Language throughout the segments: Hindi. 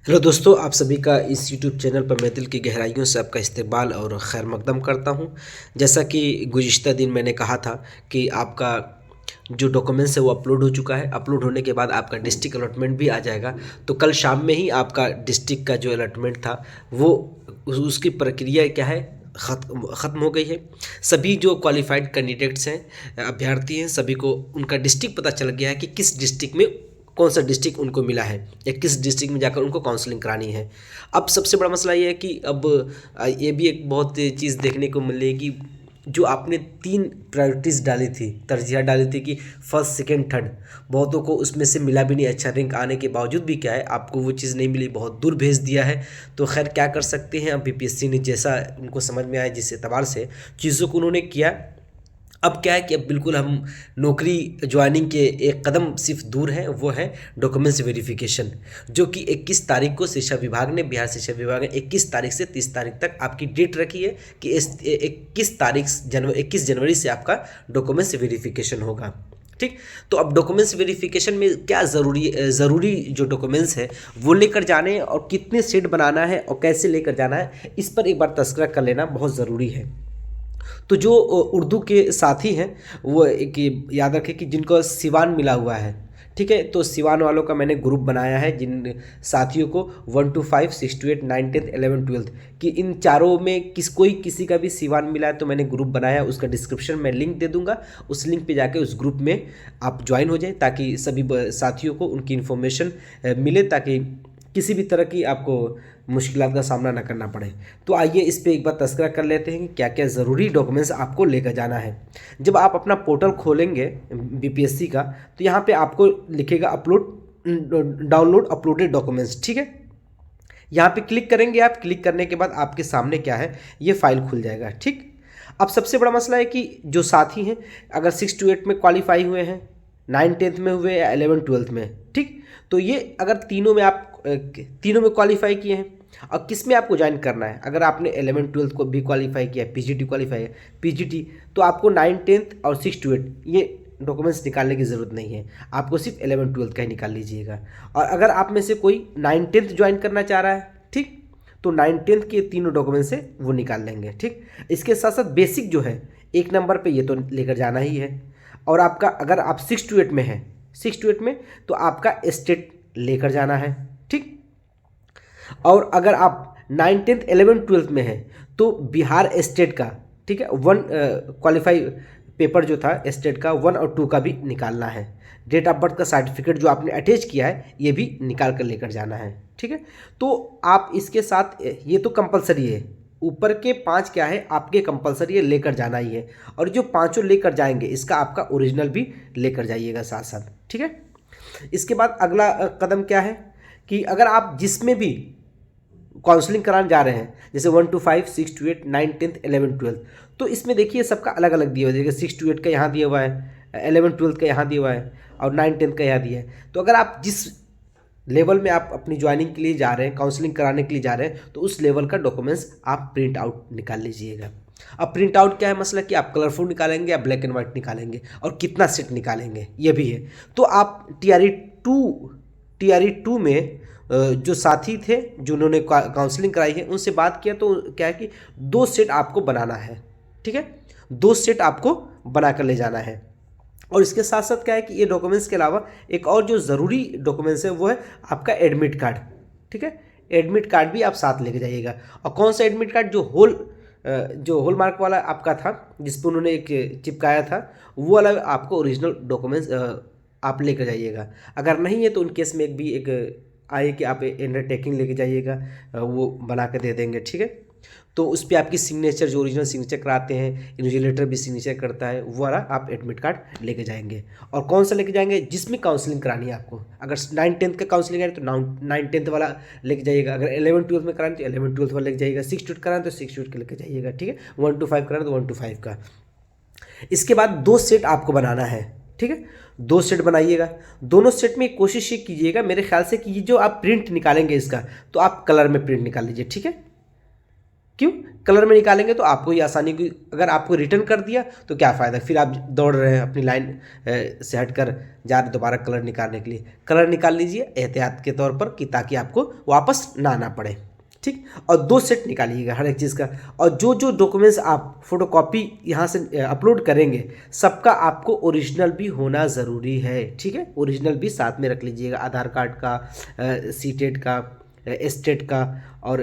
हेलो दोस्तों, आप सभी का इस यूट्यूब चैनल पर मैं दिल की गहराइयों से आपका इस्तकबाल और खैर मकदम करता हूं। जैसा कि गुज़िश्ता दिन मैंने कहा था कि आपका जो डॉक्यूमेंट्स है वो अपलोड हो चुका है। अपलोड होने के बाद आपका डिस्ट्रिक्ट अलॉटमेंट भी आ जाएगा। तो कल शाम में ही आपका डिस्ट्रिक्ट का जो अलॉटमेंट था वो उसकी प्रक्रिया क्या है, ख़त्म हो गई है। सभी जो क्वालिफाइड कैंडिडेट्स हैं, अभ्यर्थी हैं, सभी को उनका डिस्ट्रिक्ट पता चल गया है कि किस डिस्ट्रिक्ट में कौन सा डिस्ट्रिक्ट उनको मिला है या किस डिस्ट्रिक्ट में जाकर उनको काउंसलिंग करानी है। अब सबसे बड़ा मसला ये है कि अब ये भी एक बहुत चीज़ देखने को मिलेगी। जो आपने 3 प्रायोरिटीज़ डाली थी, तरजीहात डाली थी कि फर्स्ट सेकंड थर्ड, बहुतों को उसमें से मिला भी नहीं। अच्छा रैंक आने के बावजूद भी क्या है, आपको वो चीज़ नहीं मिली, बहुत दूर भेज दिया है। तो खैर क्या कर सकते हैं, अब बीपीएससी ने जैसा उनको समझ में आया, जिस एतबार से चीज़ों को उन्होंने किया। अब क्या है कि अब बिल्कुल हम नौकरी ज्वाइनिंग के एक कदम सिर्फ दूर हैं, वो है डॉक्यूमेंट्स वेरिफिकेशन, जो कि 21 तारीख को शिक्षा विभाग ने, बिहार शिक्षा विभाग ने 21 तारीख से 30 तारीख तक आपकी डेट रखी है कि इस 21 जनवरी से आपका डॉक्यूमेंट्स वेरिफिकेशन होगा। ठीक। तो अब डॉक्यूमेंट्स वेरिफिकेशन में क्या ज़रूरी जो डॉक्यूमेंट्स है वो लेकर जाने और कितने सेट बनाना है और कैसे लेकर जाना है, इस पर एक बार तस्करा कर लेना बहुत ज़रूरी है। तो जो उर्दू के साथी हैं वो एक याद रखें कि जिनको सिवान मिला हुआ है, ठीक है, तो सिवान वालों का मैंने ग्रुप बनाया है, जिन साथियों को 1 to 5, 6 to 8, 9, 10, 11, 12 कि इन चारों में किसी का भी सिवान मिला है तो मैंने ग्रुप बनाया है। उसका डिस्क्रिप्शन में लिंक दे दूंगा, उस लिंक पे जाके उस ग्रुप में आप ज्वाइन हो जाए ताकि सभी साथियों को उनकी इन्फॉर्मेशन मिले, ताकि किसी भी तरह की आपको मुश्किलात का सामना ना करना पड़े। तो आइए इस पे एक बार तस्करा कर लेते हैं कि क्या क्या ज़रूरी डॉक्यूमेंट्स आपको लेकर जाना है। जब आप अपना पोर्टल खोलेंगे बीपीएससी का, तो यहाँ पे आपको लिखेगा डाउनलोड अपलोडेड डॉक्यूमेंट्स, ठीक है। यहाँ पे क्लिक करेंगे आप। क्लिक करने के बाद आपके सामने क्या है, ये फाइल खुल जाएगा, ठीक। अब सबसे बड़ा मसला है कि जो साथी हैं, अगर 6 to 8 में क्वालिफाई हुए हैं, 9 10th में हुए या 11 12th में, ठीक, तो ये अगर तीनों में क्वालिफाई किए हैं और किस में आपको ज्वाइन करना है, अगर आपने 11 12th को भी क्वालिफाई किया, पीजीटी क्वालिफाई है, पीजीटी, तो आपको 9 10th और 6 to 8 ये डॉक्यूमेंट्स निकालने की ज़रूरत नहीं है, आपको सिर्फ 11 12th का ही निकाल लीजिएगा। और अगर आप में से कोई 9 10th ज्वाइन करना चाह रहा है, ठीक, तो 9 10th के तीनों डॉक्यूमेंट्स से वो निकाल लेंगे, ठीक। इसके साथ साथ बेसिक जो है 1 नंबर पे, ये तो लेकर जाना ही है। और आपका अगर आप 6 to 8 में है, 6 to 8 में तो आपका स्टेट लेकर जाना है, ठीक। और अगर आप 9 10th 11 12th में है तो बिहार स्टेट का, ठीक है, 1 क्वालिफाई पेपर जो था स्टेट का 1 और 2 का भी निकालना है। डेट ऑफ बर्थ का सर्टिफिकेट जो आपने अटैच किया है ये भी निकाल कर लेकर जाना है, ठीक है। तो आप इसके साथ, ये तो कंपलसरी है, ऊपर के 5 क्या है आपके कंपलसरी है, लेकर जाना ही है। और जो पांचों लेकर जाएंगे इसका आपका ओरिजिनल भी लेकर जाइएगा साथ साथ, ठीक है। इसके बाद अगला कदम क्या है कि अगर आप जिसमें भी काउंसलिंग कराने जा रहे हैं, जैसे 1 to 5, 6 to 8, 9 10th 11 12, तो इसमें देखिए सबका अलग अलग दिया हुआ है। जैसे 6 to 8 का यहाँ दिया हुआ है, 11 12th का यहाँ दिया हुआ है और 9 10th का यहाँ दिया है। तो अगर आप जिस लेवल में आप अपनी ज्वाइनिंग के लिए जा रहे हैं, काउंसलिंग कराने के लिए जा रहे हैं, तो उस लेवल का डॉक्यूमेंट्स आप प्रिंट आउट निकाल लीजिएगा। अब प्रिंट आउट क्या है मसला कि आप कलरफुल निकालेंगे या ब्लैक एंड वाइट निकालेंगे और कितना सेट निकालेंगे ये भी है। तो आप टीआरई टू में जो साथी थे जिन्होंने काउंसलिंग कराई है उनसे बात किया, तो क्या है कि 2 सेट आपको बनाना है, ठीक है, 2 सेट आपको बना कर ले जाना है। और इसके साथ साथ क्या है कि ये डॉक्यूमेंट्स के अलावा एक और जो ज़रूरी डॉक्यूमेंट्स है वो है आपका एडमिट कार्ड, ठीक है। एडमिट कार्ड भी आप साथ लेके जाइएगा। और कौन सा एडमिट कार्ड, जो होल मार्क वाला आपका था जिस पर उन्होंने एक चिपकाया था, वो वाला आपको ओरिजिनल डॉक्यूमेंट्स आप लेकर जाइएगा। अगर नहीं है तो उन केस में एक आए कि आप अंडरटेकिंग लेके जाइएगा, वो बना के दे देंगे, ठीक है। तो उस पर आपकी सिग्नेचर, जो ओरिजिनल सिग्नेचर कराते हैं, इन्विजिलेटर भी सिग्नेचर करता है, वो वाला आप एडमिट कार्ड लेके जाएंगे। और कौन सा लेके जाएंगे, जिसमें काउंसलिंग करानी है आपको। अगर 9 10th का काउंसलिंग है तो 9 10th वाला लेके जाइएगा। अगर 11 12th में कराना तो 11 12th वाला लेके जाइएगा। 6 to 8 कराना तो 6 to 8 का लेके जाइएगा, ठीक है। 1 to 5 कराना तो 1 to 5 का। इसके बाद 2 सेट आपको बनाना है, ठीक है, 2 सेट बनाइएगा। दोनों सेट में कोशिश ये कीजिएगा, मेरे ख्याल से कि ये जो आप प्रिंट निकालेंगे इसका, तो आप कलर में प्रिंट निकाल लीजिए, ठीक है। क्यों? कलर में निकालेंगे तो आपको ही आसानी की, अगर आपको रिटर्न कर दिया तो क्या फ़ायदा, फिर आप दौड़ रहे हैं अपनी लाइन से हटकर जा रहे दोबारा कलर निकालने के लिए। कलर निकाल लीजिए एहतियात के तौर पर कि ताकि आपको वापस ना आना पड़े, ठीक। और 2 सेट निकालिएगा हर एक चीज़ का। और जो जो डॉक्यूमेंट्स आप फोटोकॉपी यहाँ से अपलोड करेंगे सबका आपको ओरिजिनल भी होना ज़रूरी है, ठीक है। ओरिजिनल भी साथ में रख लीजिएगा, आधार कार्ड का, सीटेट का, एस्टेट का, और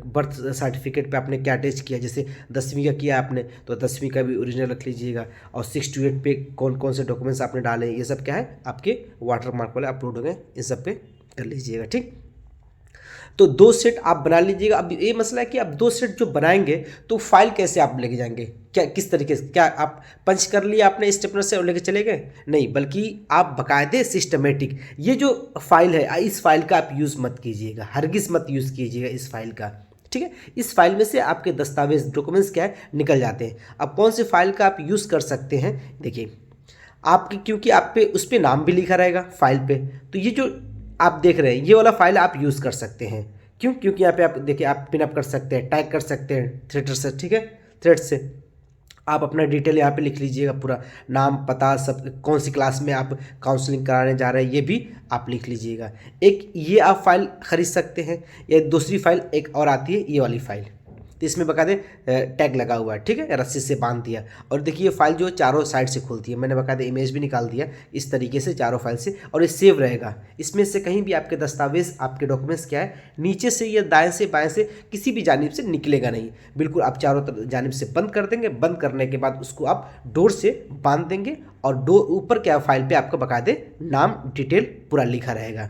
बर्थ सर्टिफिकेट पे आपने क्या अटैच किया, जैसे 10वीं का किया आपने तो 10वीं का भी ओरिजिनल रख लीजिएगा। और 6 to 8 पे कौन कौन से डॉक्यूमेंट्स आपने डाले ये सब क्या है आपके वाटरमार्क वाले अपलोड हो गए, इन सब पे कर लीजिएगा, ठीक। तो 2 सेट आप बना लीजिएगा। अब ये मसला है कि आप 2 सेट जो बनाएंगे तो फाइल कैसे आप लेके जाएंगे, क्या किस तरीके से, क्या आप पंच कर लिया आपने स्टेपलर से और लेके चले गए, नहीं, बल्कि आप बाकायदे सिस्टमेटिक ये जो फाइल है इस फाइल का आप यूज़ मत कीजिएगा, हरगिज़ मत यूज़ कीजिएगा इस फाइल का, ठीक है। इस फाइल में से आपके दस्तावेज डॉक्यूमेंट्स क्या है निकल जाते हैं। अब कौन सी फाइल का आप यूज़ कर सकते हैं, देखिए आपके, क्योंकि आप पे उस पर नाम भी लिखा रहेगा फाइल पे, तो ये जो आप देख रहे हैं ये वाला फाइल आप यूज़ कर सकते हैं। क्यों? क्योंकि यहाँ पे आप देखिए आप पिन अप कर सकते हैं, टैग कर सकते हैं थ्रेडर से, ठीक है। थ्रेड से आप अपना डिटेल यहाँ पे लिख लीजिएगा, पूरा नाम पता सब, कौन सी क्लास में आप काउंसलिंग कराने जा रहे हैं ये भी आप लिख लीजिएगा। एक ये आप फाइल खरीद सकते हैं, या दूसरी फाइल एक और आती है ये वाली फाइल, तो इसमें बकायदे टैग लगा हुआ है, ठीक है, रस्सी से बांध दिया। और देखिए ये फाइल जो है चारों साइड से खुलती है, मैंने बकायदे इमेज भी निकाल दिया इस तरीके से चारों फाइल से, और ये सेव रहेगा। इसमें से कहीं भी आपके दस्तावेज आपके डॉक्यूमेंट्स क्या है नीचे से या दाएं से बाएं से किसी भी जानिब से निकलेगा नहीं, बिल्कुल आप चारों जानिब से बंद कर देंगे। बंद करने के बाद उसको आप डोर से बांध देंगे, और डोर ऊपर क्या फाइल पर आपका बकायदे नाम डिटेल पूरा लिखा रहेगा।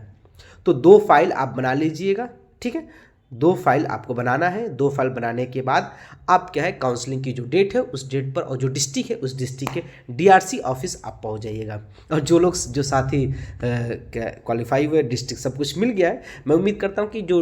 तो 2 फाइल आप बना लीजिएगा, ठीक है। 2 फाइल आपको बनाना है। 2 फाइल बनाने के बाद आप क्या है काउंसलिंग की जो डेट है उस डेट पर, और जो डिस्ट्रिक्ट है उस डिस्ट्रिक्ट के डीआरसी ऑफिस आप पहुंच जाइएगा। और जो लोग जो साथी क्वालिफाई हुए, डिस्ट्रिक्ट सब कुछ मिल गया है, मैं उम्मीद करता हूं कि जो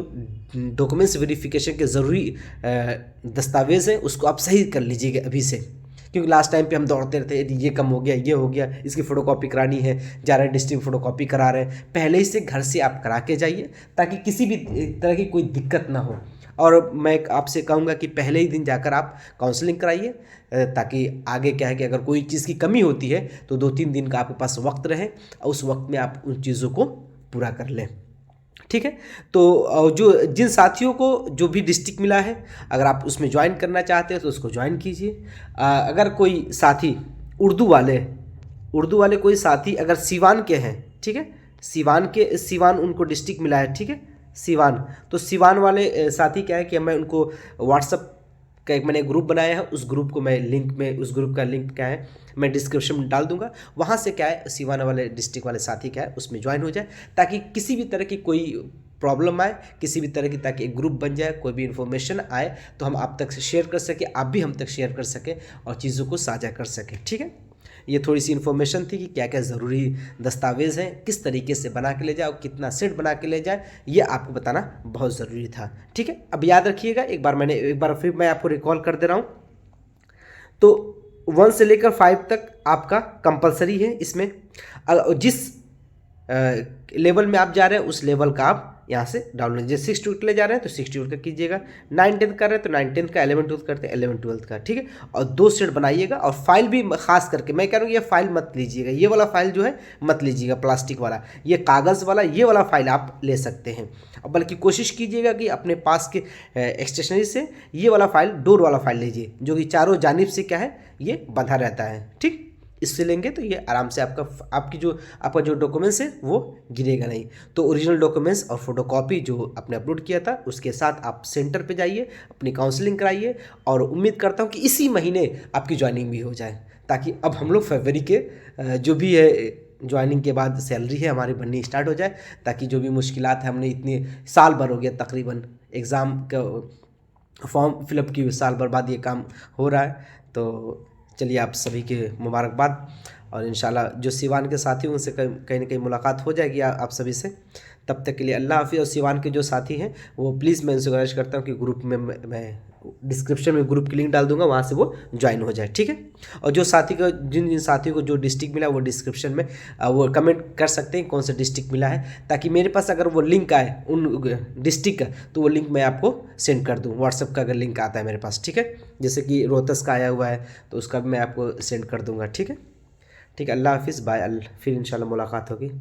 डॉक्यूमेंट्स वेरिफिकेशन के ज़रूरी दस्तावेज़ हैं उसको आप सही कर लीजिएगा अभी से, क्योंकि लास्ट टाइम पे हम दौड़ते रहते हैं, ये कम हो गया, ये हो गया, इसकी फ़ोटोकॉपी करानी है, जा रहे हैं डिस्ट्रिक्ट फ़ोटोकॉपी करा रहे हैं। पहले ही से घर से आप करा के जाइए ताकि किसी भी तरह की कोई दिक्कत ना हो। और मैं आपसे कहूँगा कि पहले ही दिन जाकर आप काउंसलिंग कराइए, ताकि आगे क्या है कि अगर कोई चीज़ की कमी होती है तो 2-3 दिन का आपके पास वक्त रहे, और उस वक्त में आप उन चीज़ों को पूरा कर लें, ठीक है। तो जो जिन साथियों को जो भी डिस्ट्रिक्ट मिला है, अगर आप उसमें ज्वाइन करना चाहते हैं तो उसको ज्वाइन कीजिए। अगर कोई साथी उर्दू वाले कोई साथी अगर सिवान के हैं, ठीक है, सिवान उनको डिस्ट्रिक्ट मिला है, ठीक है, सिवान, तो सिवान वाले साथी क्या है कि मैं उनको व्हाट्सअप का एक मैंने ग्रुप बनाया है, उस ग्रुप को मैं उस ग्रुप का लिंक क्या है मैं डिस्क्रिप्शन में डाल दूंगा। वहाँ से क्या है सिवान वाले डिस्ट्रिक्ट वाले साथी क्या है उसमें ज्वाइन हो जाए, ताकि किसी भी तरह की कोई प्रॉब्लम आए, किसी भी तरह की, ताकि एक ग्रुप बन जाए, कोई भी इन्फॉर्मेशन आए तो हम आप तक शेयर कर सकें, आप भी हम तक शेयर कर सकें और चीज़ों को साझा कर सकें, ठीक है। ये थोड़ी सी इन्फॉर्मेशन थी कि क्या क्या ज़रूरी दस्तावेज़ हैं, किस तरीके से बना के ले जाए और कितना सेट बना के ले जाए, ये आपको बताना बहुत ज़रूरी था, ठीक है। अब याद रखिएगा, एक बार फिर मैं आपको रिकॉल कर दे रहा हूँ। तो 1 से लेकर 5 तक आपका कंपलसरी है। इसमें जिस लेवल में आप जा रहे हैं उस लेवल का आप यहाँ से डाउनलोड, जैसे 6 टू ले जा रहे हैं तो 6 टू का कीजिएगा, 9-10 कर रहे हैं तो 9-10 का, 11-12 करते हैं 11-12 का, ठीक है। और 2 सेट बनाइएगा। और फाइल भी खास करके मैं कह रहा हूँ ये फाइल मत लीजिएगा, ये वाला फाइल जो है मत लीजिएगा, प्लास्टिक वाला, ये कागज़ वाला ये वाला फाइल आप ले सकते हैं। बल्कि कोशिश कीजिएगा कि अपने पास के स्टेशनरी से ये वाला फाइल, डोर वाला फाइल लीजिए, जो कि चारों जानिब से क्या है ये बंधा रहता है, ठीक। इससे लेंगे तो ये आराम से आपका जो डॉक्यूमेंट्स है वो गिरेगा नहीं। तो ओरिजिनल डॉक्यूमेंट्स और फोटोकॉपी जो आपने अपलोड किया था उसके साथ आप सेंटर पे जाइए, अपनी काउंसलिंग कराइए, और उम्मीद करता हूँ कि इसी महीने आपकी ज्वाइनिंग भी हो जाए, ताकि अब हम लोग फरवरी के जो भी है ज्वाइनिंग के बाद सैलरी है हमारी बननी स्टार्ट हो जाए, ताकि जो भी मुश्किलात है, हमने इतने साल भर हो गया तकरीबन एग्ज़ाम का फॉर्म फिलअप की, साल भर बाद ये काम हो रहा है। तो चलिए आप सभी के मुबारकबाद। और इंशाल्लाह जो सिवान के साथी हैं उनसे कहीं ना कहीं मुलाकात हो जाएगी आप सभी से। तब तक के लिए अल्लाह हाफिज़। और सिवान के जो साथी हैं वो प्लीज़ मैं उनसे गुजारिश करता हूँ कि ग्रुप में मैं डिस्क्रिप्शन में ग्रुप की लिंक डाल दूंगा, वहाँ से वो ज्वाइन हो जाए, ठीक है। और जो साथी को जिन जिन साथियों को जो डिस्ट्रिक्ट मिला वो डिस्क्रिप्शन में वो कमेंट कर सकते हैं कौन सा डिस्ट्रिक्ट मिला है, ताकि मेरे पास अगर वो लिंक आए उन डिस्ट्रिक्ट का तो वो लिंक मैं आपको सेंड कर दूँ, व्हाट्सएप का अगर लिंक आता है मेरे पास, ठीक है। जैसे कि रोहतस का आया हुआ है तो उसका भी मैं आपको सेंड कर दूँगा, ठीक है। ठीक है, अल्लाह हाफिज़, बाय। फिर इंशाल्लाह मुलाकात होगी।